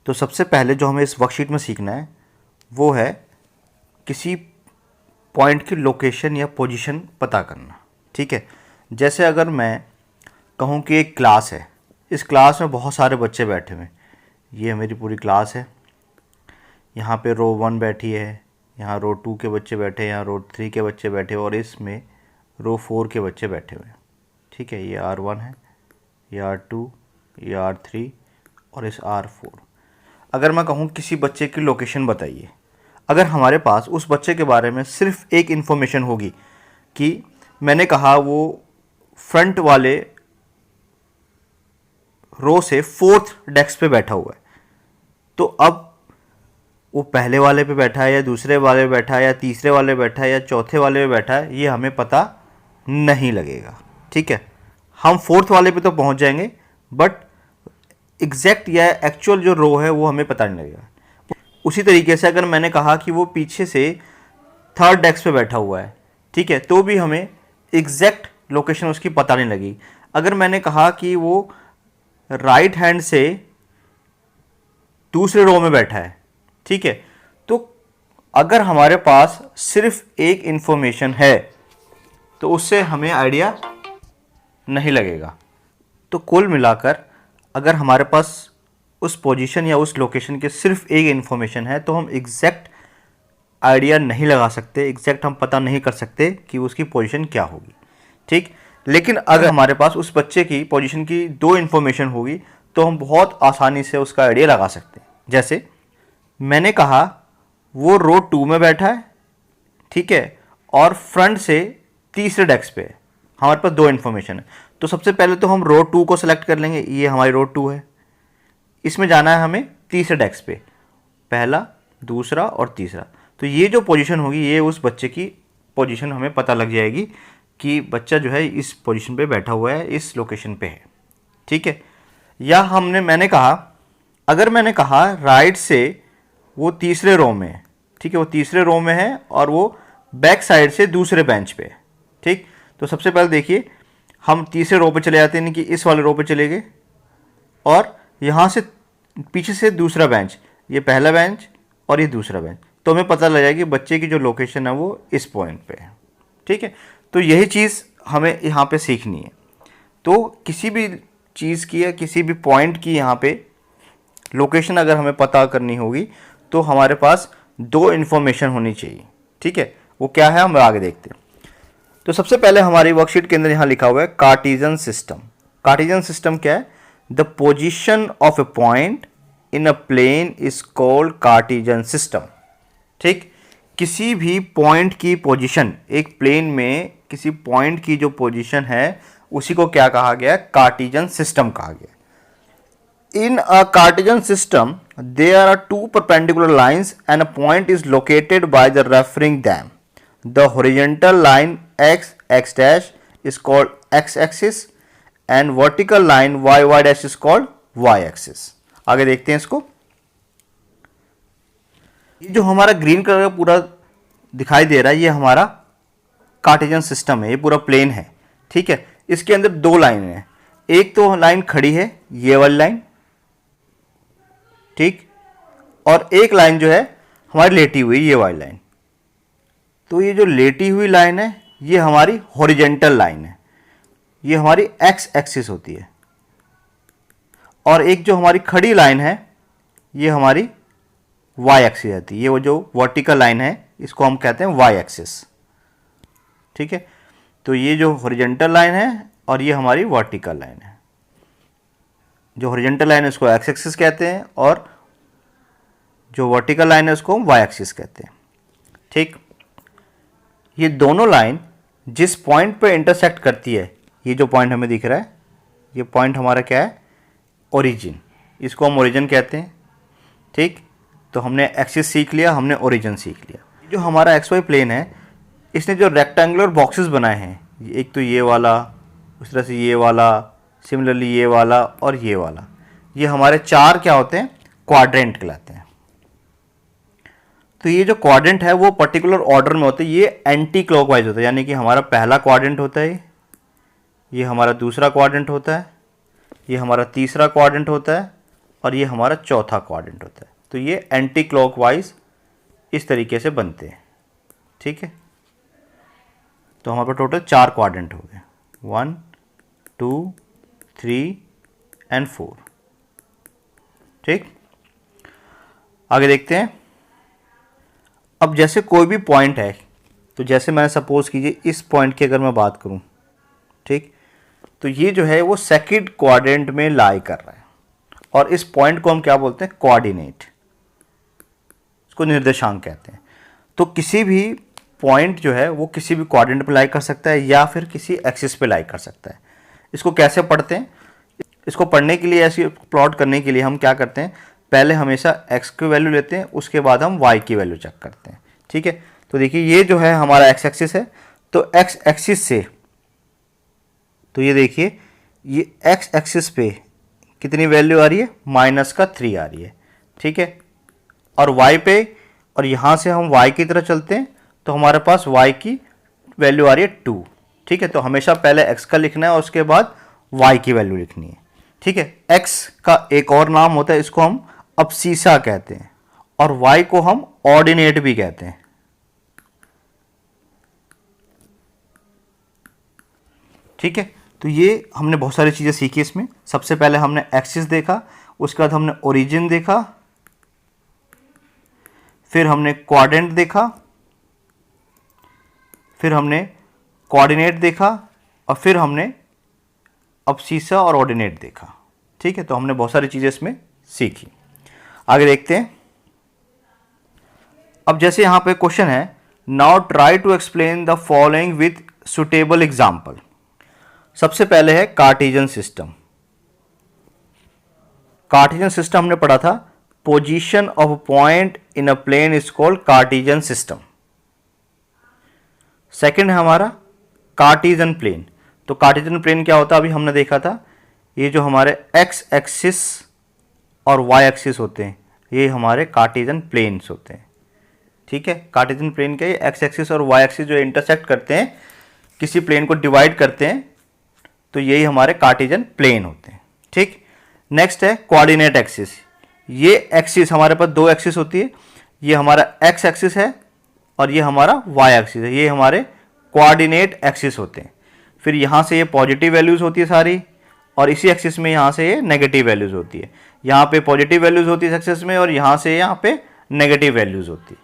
तो सबसे पहले जो हमें इस वर्कशीट में सीखना है वो है किसी पॉइंट की लोकेशन या पोजीशन पता करना। ठीक है, जैसे अगर मैं कहूँ कि एक क्लास है, इस क्लास में बहुत सारे बच्चे बैठे हुए हैं, ये मेरी पूरी क्लास है। यहाँ पे रो 1 बैठी है, यहाँ रो 2 के बच्चे बैठे हैं, यहाँ रो 3 के बच्चे बैठे हैं और इसमें रो 4 के बच्चे बैठे हुए हैं। ठीक है, ये R1 है, ये R2, ये R3 और इस R4। अगर मैं कहूँ किसी बच्चे की लोकेशन बताइए, अगर हमारे पास उस बच्चे के बारे में सिर्फ एक इन्फॉर्मेशन होगी कि मैंने कहा वो फ्रंट वाले रो से 4th डेस्क पे बैठा हुआ है, तो अब वो पहले वाले पे बैठा है या दूसरे वाले पे बैठा है या तीसरे वाले पे बैठा है या चौथे वाले पे बैठा है, ये हमें पता नहीं लगेगा। ठीक है, हम 4th वाले पे तो पहुंच जाएंगे बट एग्जैक्ट या एक्चुअल जो रो है वो हमें पता नहीं लगेगा। उसी तरीके से अगर मैंने कहा कि वो पीछे से 3rd डेस्क पे बैठा हुआ है, ठीक है, तो भी हमें एग्जैक्ट लोकेशन उसकी पता नहीं लगी। अगर मैंने कहा कि वो राइट हैंड से दूसरे रो में बैठा है, ठीक है, तो अगर हमारे पास सिर्फ एक इंफॉर्मेशन है तो उससे हमें आइडिया नहीं लगेगा। तो कुल मिलाकर अगर हमारे पास उस पोजीशन या उस लोकेशन के सिर्फ एक इंफॉर्मेशन है तो हम एग्जैक्ट आइडिया नहीं लगा सकते, एग्जैक्ट हम पता नहीं कर सकते कि उसकी पोजीशन क्या होगी। ठीक, लेकिन अगर हमारे पास उस बच्चे की पोजीशन की 2 इंफॉर्मेशन होगी तो हम बहुत आसानी से उसका आइडिया लगा सकते हैं। जैसे मैंने कहा वो रो 2 में बैठा है, ठीक है, और फ्रंट से तीसरे डेस्क पे है, हमारे पास 2 इन्फॉर्मेशन है। तो सबसे पहले तो हम रो 2 को सेलेक्ट कर लेंगे, ये हमारी रो 2 है, इसमें जाना है हमें तीसरे डेस्क पे, पहला, दूसरा और तीसरा। तो ये जो पोजीशन होगी ये उस बच्चे की पोजीशन हमें पता लग जाएगी कि बच्चा जो है इस पोजीशन पे बैठा हुआ है, इस लोकेशन पे है। ठीक है, या मैंने कहा, अगर मैंने कहा राइट से वो तीसरे रो में है, ठीक है, वो तीसरे रो में है और वो बैक साइड से दूसरे बेंच पे है। ठीक, तो सबसे पहले देखिए हम तीसरे रो पे चले जाते हैं, कि इस वाले रो पे चले गए और यहाँ से पीछे से दूसरा बेंच, ये पहला बेंच और ये दूसरा बेंच, तो हमें पता लग जाएगा कि बच्चे की जो लोकेशन है वो इस पॉइंट पे है। ठीक है, तो यही चीज़ हमें यहाँ पे सीखनी है। तो किसी भी चीज़ की या किसी भी पॉइंट की यहाँ पे लोकेशन अगर हमें पता करनी होगी तो हमारे पास 2 इन्फॉर्मेशन होनी चाहिए। ठीक है, वो क्या है हम आगे देखते हैं। तो सबसे पहले हमारी वर्कशीट के अंदर यहाँ लिखा हुआ है कार्टेशियन सिस्टम। कार्टेशियन सिस्टम क्या है? The position of a point in a plane is called Cartesian system. ठीक, किसी भी पॉइंट की पोजीशन, एक प्लेन में किसी पॉइंट की जो पोजीशन है उसी को क्या कहा गया? कार्टेशियन सिस्टम कहा गया। In a Cartesian system, there are 2 perpendicular lines and a point is located by the referring them. The horizontal line x, x dash is called x axis and vertical line y, y dash is called y axis. आगे देखते हैं इसको। ये जो हमारा green colour का पूरा दिखाई दे रहा है ये हमारा कार्टेशियन सिस्टम है, ये पूरा प्लेन है। ठीक है, इसके अंदर 2 लाइन है, एक तो लाइन खड़ी है ये वाली लाइन, ठीक, और एक लाइन जो है हमारी लेटी हुई ये वाली लाइन। तो ये जो लेटी हुई लाइन है ये हमारी हॉरिजेंटल लाइन है, ये हमारी एक्स एक्सिस होती है, और एक जो हमारी खड़ी लाइन है ये हमारी वाई एक्सिस आती है। ये वो जो वर्टिकल लाइन है इसको हम कहते हैं वाई एक्सिस। ठीक है, तो ये जो हॉरिजेंटल लाइन है और ये हमारी वर्टिकल लाइन है। जो हॉरिजेंटल लाइन है उसको एक्स एक्सिस कहते हैं और जो वर्टिकल लाइन है उसको हम वाई एक्सिस कहते हैं। ठीक, ये दोनों लाइन जिस पॉइंट पे इंटरसेक्ट करती है, ये जो पॉइंट हमें दिख रहा है ये पॉइंट हमारा क्या है? ओरिजिन, इसको हम ओरिजिन कहते हैं। ठीक, तो हमने एक्सिस सीख लिया, हमने ओरिजिन सीख लिया। जो हमारा एक्स वाई प्लेन है इसने जो रेक्टेंगुलर बॉक्सेस बनाए हैं, एक तो ये वाला, उस तरह से ये वाला, सिमिलरली ये वाला और ये वाला, ये हमारे 4 क्या होते हैं? क्वाड्रेंट कहलाते हैं। तो ये जो क्वाड्रेंट है वो पर्टिकुलर ऑर्डर में होते हैं, ये एंटी क्लॉकवाइज होता है, यानी कि हमारा पहला क्वाड्रेंट होता है, ये हमारा दूसरा क्वाड्रेंट होता है, ये हमारा तीसरा क्वाड्रेंट होता है और ये हमारा चौथा क्वाड्रेंट होता है। तो ये एंटी क्लॉकवाइज इस तरीके से बनते हैं, ठीक है। तो हमारे पास टोटल 4 क्वाड्रेंट हो गए, 1 2 3 एंड 4, ठीक। आगे देखते हैं। अब जैसे कोई भी पॉइंट है, तो जैसे मैंने सपोज कीजिए इस पॉइंट की अगर मैं बात करूं, ठीक, तो ये जो है वो सेकंड क्वाड्रेंट में लाई कर रहा है, और इस पॉइंट को हम क्या बोलते हैं, कोऑर्डिनेट, इसको निर्देशांक कहते हैं। तो किसी भी पॉइंट जो है वो किसी भी क्वाड्रेंट पे लाई कर सकता है या फिर किसी एक्सिस पे लाई कर सकता है। इसको कैसे पढ़ते हैं, इसको पढ़ने के लिए, ऐसी प्लॉट करने के लिए हम क्या करते हैं, पहले हमेशा x की वैल्यू लेते हैं, उसके बाद हम y की वैल्यू चेक करते हैं, ठीक है। तो देखिए ये जो है हमारा x एक्सिस है, तो x एक्सिस से, तो ये देखिए ये x एक्सिस पे कितनी वैल्यू आ रही है, -3 आ रही है, ठीक है। और y पे, और यहाँ से हम y की तरफ चलते हैं तो हमारे पास y की वैल्यू आ रही है 2, ठीक है। तो हमेशा पहले x का लिखना है और उसके बाद y की वैल्यू लिखनी है, ठीक है। x का एक और नाम होता है, इसको हम अब्सीसा कहते हैं, और y को हम ऑर्डिनेट भी कहते हैं, ठीक है। तो ये हमने बहुत सारी चीज़ें सीखी इसमें। सबसे पहले हमने एक्सिस देखा, उसके बाद हमने ओरिजिन देखा, फिर हमने क्वाड्रेंट देखा, फिर हमने कोऑर्डिनेट देखा, और फिर हमने अब्सीसा और ऑर्डिनेट देखा, ठीक है। तो हमने बहुत सारी चीज़ें इसमें सीखी। आगे देखते हैं। अब जैसे यहाँ पे क्वेश्चन है, now try to explain the following with suitable example. सबसे पहले है कार्टेशियन सिस्टम। कार्टेशियन सिस्टम हमने पढ़ा था, position of point in a plane is called Cartesian system. Second है हमारा कार्टेशियन प्लेन। तो कार्टेशियन प्लेन क्या होता है, अभी हमने देखा था, ये जो हमारे एक्स एक्सिस और वाई एक्सिस होते हैं, ये हमारे कार्टेशियन प्लेन्स होते हैं, ठीक है। कार्टेशियन प्लेन के एक्स एक्सिस और वाई एक्सिस जो इंटरसेक्ट करते हैं, किसी प्लेन को डिवाइड करते हैं, तो यही हमारे कार्टेशियन प्लेन होते हैं, ठीक। नेक्स्ट है कोऑर्डिनेट एक्सिस। ये एक्सिस, हमारे पास 2 एक्सिस होती है, ये हमारा एक्स एक्सिस है और ये हमारा वाई एक्सिस है, ये हमारे कोऑर्डिनेट एक्सिस होते हैं। फिर यहाँ से ये पॉजिटिव वैल्यूज होती है सारी, और इसी एक्सिस में यहाँ से ये नेगेटिव वैल्यूज होती है। यहाँ पे पॉजिटिव वैल्यूज होती है इस एक्सिस में, और यहाँ से यहाँ पे नेगेटिव वैल्यूज होती है।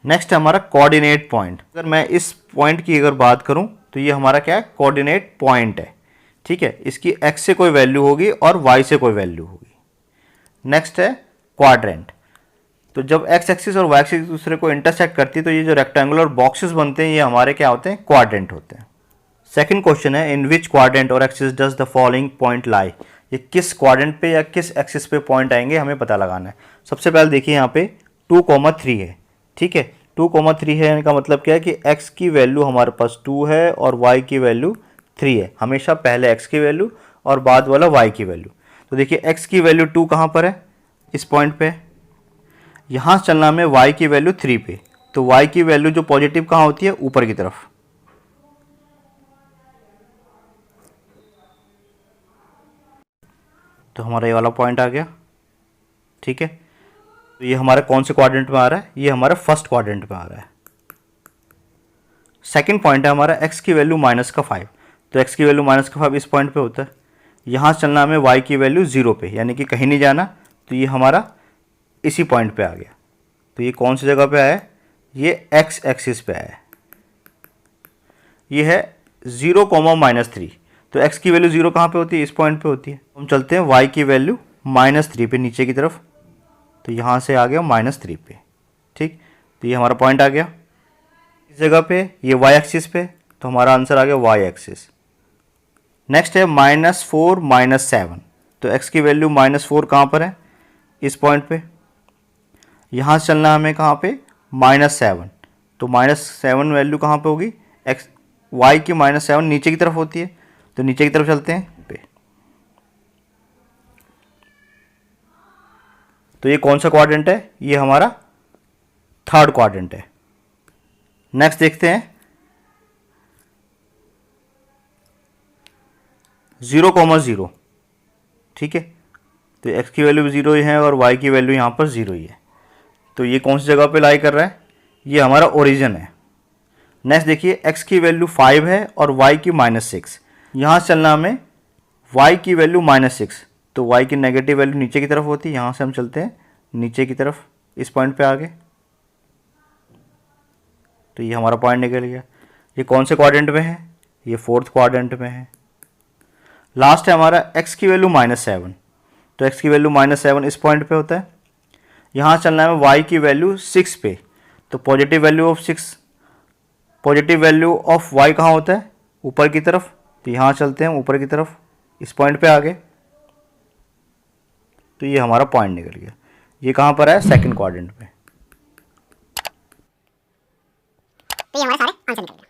नेक्स्ट है हमारा कोऑर्डिनेट पॉइंट। अगर मैं इस पॉइंट की अगर बात करूँ तो ये हमारा क्या है, कोऑर्डिनेट पॉइंट है, ठीक है। इसकी एक्स से कोई वैल्यू होगी और वाई से कोई वैल्यू होगी। नेक्स्ट है क्वाड्रेंट। तो जब एक्स एक्सिस और वाई एक्सिस एक दूसरे को इंटरसेक्ट करती है, तो ये जो रेक्टेंगुलर बॉक्सेस बनते हैं, ये हमारे क्या होते हैं, क्वाड्रेंट होते हैं। सेकंड क्वेश्चन है, इन विच क्वाड्रेंट और axis does the following point लाई। ये किस क्वाड्रेंट पे या किस एक्सिस पे पॉइंट आएंगे, हमें पता लगाना है। सबसे पहले देखिए यहाँ पे 2,3 है, ठीक है। 2,3 है का मतलब क्या है कि x की वैल्यू हमारे पास 2 है और y की वैल्यू 3 है। हमेशा पहले x की वैल्यू और बाद वाला y की वैल्यू। तो देखिए x की वैल्यू 2 कहाँ पर है, इस पॉइंट पे। यहाँ चलना में y की वैल्यू 3 पे, तो y की वैल्यू जो पॉजिटिव कहाँ होती है, ऊपर की तरफ। तो हमारा ये वाला पॉइंट आ गया, ठीक है। तो ये हमारे कौन से क्वाड्रेंट में आ रहा है, ये हमारे फर्स्ट क्वाड्रेंट में आ रहा है। सेकंड पॉइंट है हमारा x की वैल्यू -5, तो x की वैल्यू -5 इस पॉइंट पे होता है। यहाँ चलना हमें y की वैल्यू 0 पे, यानी कि कहीं नहीं जाना, तो ये हमारा इसी पॉइंट पे आ गया। तो ये कौन सी जगह पे आया है, ये x एक्सिस पे आया है। ये है 0, -3, तो x की वैल्यू 0 कहाँ पे होती है, इस पॉइंट पे होती है। हम चलते हैं y की वैल्यू -3 पे नीचे की तरफ, तो यहाँ से आ गया -3 पे, ठीक। तो ये हमारा पॉइंट आ गया इस जगह पे, ये y एक्सिस पे, तो हमारा आंसर आ गया y एक्सिस। नेक्स्ट है -4 -7, तो x की वैल्यू -4 कहाँ पर है, इस पॉइंट पे। यहाँ से चलना हमें कहाँ पे, -7, तो -7 वैल्यू कहाँ पे होगी, x y की -7 नीचे की तरफ होती है, तो नीचे की तरफ चलते हैं पे। तो ये कौन सा क्वाड्रेंट है, ये हमारा थर्ड क्वाड्रेंट है। नेक्स्ट देखते हैं 0,0, ठीक है। तो x की वैल्यू 0 ही है और y की वैल्यू यहाँ पर 0 ही है। तो ये कौन सी जगह पे लाई कर रहा है? ये हमारा ओरिजिन है। नेक्स्ट देखिए, x की वैल्यू 5 है और y की -6। यहाँ से चलना हमें y की वैल्यू -6, तो y की नेगेटिव वैल्यू नीचे की तरफ होती है। यहाँ से हम चलते हैं नीचे की तरफ, इस पॉइंट पे आगे। तो ये हमारा पॉइंट निकल गया। ये कौन से क्वाड्रेंट में है? ये 4th क्वाड्रेंट में है। लास्ट है हमारा x की वैल्यू -7, तो x की वैल्यू -7 इस पॉइंट पे होता है। यहाँ चलना है y की वैल्यू 6 पे, तो positive value of 6, positive value of y कहाँ होता है? ऊपर की तरफ। तो यहाँ चलते हैं ऊपर की तरफ, इस पॉइंट पे आगे। तो ये हमारा पॉइंट निकल गया। ये कहाँ पर है? 2nd क्वाड्रेंट पे। तो ये हमारे सारे आंसर निकल गए।